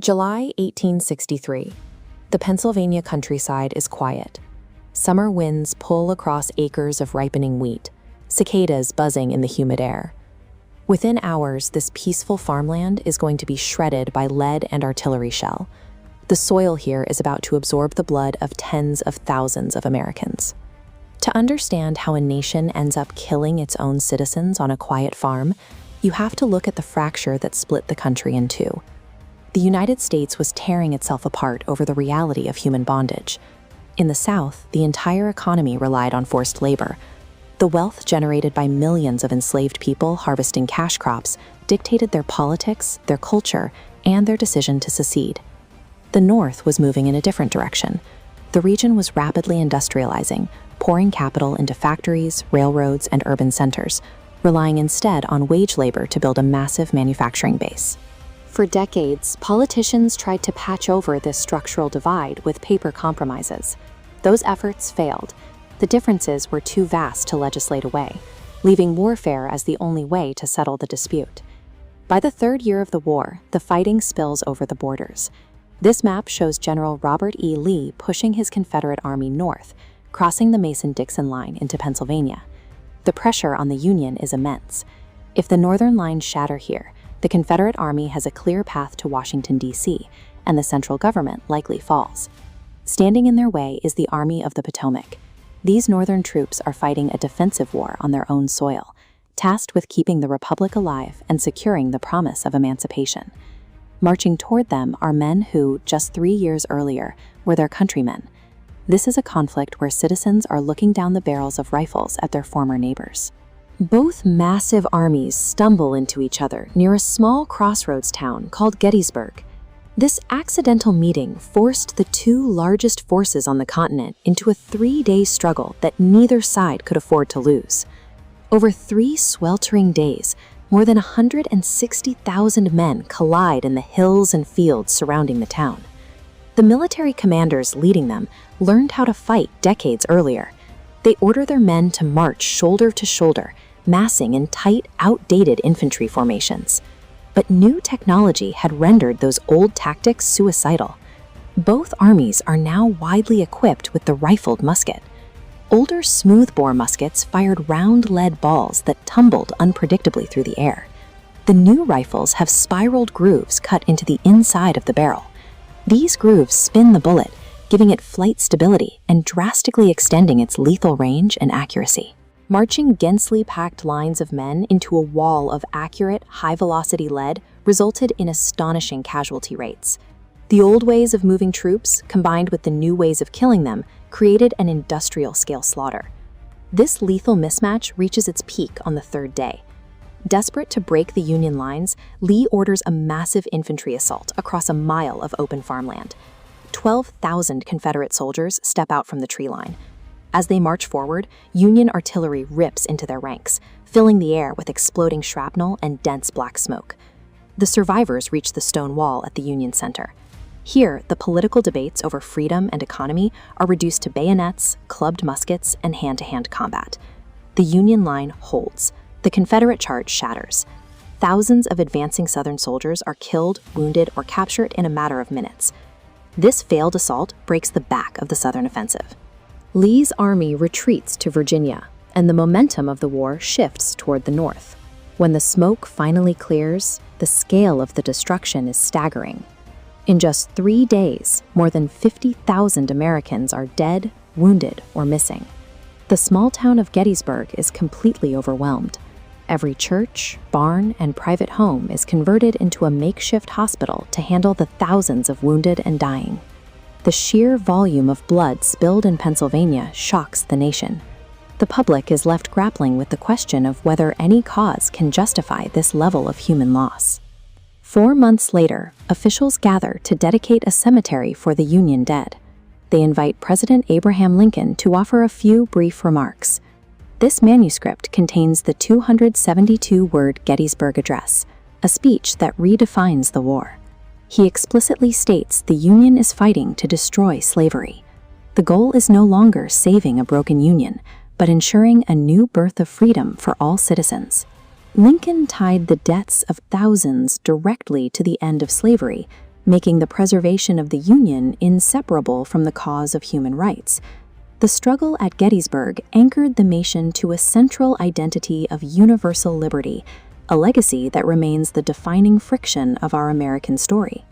July 1863. The Pennsylvania countryside is quiet. Summer winds pull across acres of ripening wheat, cicadas buzzing in the humid air. Within hours, this peaceful farmland is going to be shredded by lead and artillery shell. The soil here is about to absorb the blood of tens of thousands of Americans. To understand how a nation ends up killing its own citizens on a quiet farm, you have to look at the fracture that split the country in two. The United States was tearing itself apart over the reality of human bondage. In the South, the entire economy relied on forced labor. The wealth generated by millions of enslaved people harvesting cash crops dictated their politics, their culture, and their decision to secede. The North was moving in a different direction. The region was rapidly industrializing, pouring capital into factories, railroads, and urban centers, relying instead on wage labor to build a massive manufacturing base. For decades, politicians tried to patch over this structural divide with paper compromises. Those efforts failed. The differences were too vast to legislate away, leaving warfare as the only way to settle the dispute. By the third year of the war, the fighting spills over the borders. This map shows General Robert E. Lee pushing his Confederate Army north, crossing the Mason-Dixon line into Pennsylvania. The pressure on the Union is immense. If the Northern lines shatter here, the Confederate Army has a clear path to Washington, D.C., and the central government likely falls. Standing in their way is the Army of the Potomac. These Northern troops are fighting a defensive war on their own soil, tasked with keeping the Republic alive and securing the promise of emancipation. Marching toward them are men who, just 3 years earlier, were their countrymen. This is a conflict where citizens are looking down the barrels of rifles at their former neighbors. Both massive armies stumble into each other near a small crossroads town called Gettysburg. This accidental meeting forced the two largest forces on the continent into a 3-day struggle that neither side could afford to lose. Over 3 sweltering days, more than 160,000 men collide in the hills and fields surrounding the town. The military commanders leading them learned how to fight decades earlier. They order their men to march shoulder to shoulder, massing in tight, outdated infantry formations. But new technology had rendered those old tactics suicidal. Both armies are now widely equipped with the rifled musket. Older smoothbore muskets fired round lead balls that tumbled unpredictably through the air. The new rifles have spiraled grooves cut into the inside of the barrel. These grooves spin the bullet, giving it flight stability and drastically extending its lethal range and accuracy. Marching densely packed lines of men into a wall of accurate, high-velocity lead resulted in astonishing casualty rates. The old ways of moving troops, combined with the new ways of killing them, created an industrial-scale slaughter. This lethal mismatch reaches its peak on the 3rd day. Desperate to break the Union lines, Lee orders a massive infantry assault across a mile of open farmland. 12,000 Confederate soldiers step out from the tree line. As they march forward, Union artillery rips into their ranks, filling the air with exploding shrapnel and dense black smoke. The survivors reach the stone wall at the Union Center. Here, the political debates over freedom and economy are reduced to bayonets, clubbed muskets, and hand-to-hand combat. The Union line holds. The Confederate charge shatters. Thousands of advancing Southern soldiers are killed, wounded, or captured in a matter of minutes. This failed assault breaks the back of the Southern offensive. Lee's army retreats to Virginia, and the momentum of the war shifts toward the north. When the smoke finally clears, the scale of the destruction is staggering. In just 3 days, more than 50,000 Americans are dead, wounded, or missing. The small town of Gettysburg is completely overwhelmed. Every church, barn, and private home is converted into a makeshift hospital to handle the thousands of wounded and dying. The sheer volume of blood spilled in Pennsylvania shocks the nation. The public is left grappling with the question of whether any cause can justify this level of human loss. 4 months later, officials gather to dedicate a cemetery for the Union dead. They invite President Abraham Lincoln to offer a few brief remarks. This manuscript contains the 272-word Gettysburg Address, a speech that redefines the war. He explicitly states the Union is fighting to destroy slavery. The goal is no longer saving a broken Union, but ensuring a new birth of freedom for all citizens. Lincoln tied the deaths of thousands directly to the end of slavery, making the preservation of the Union inseparable from the cause of human rights. The struggle at Gettysburg anchored the nation to a central identity of universal liberty, a legacy that remains the defining friction of our American story.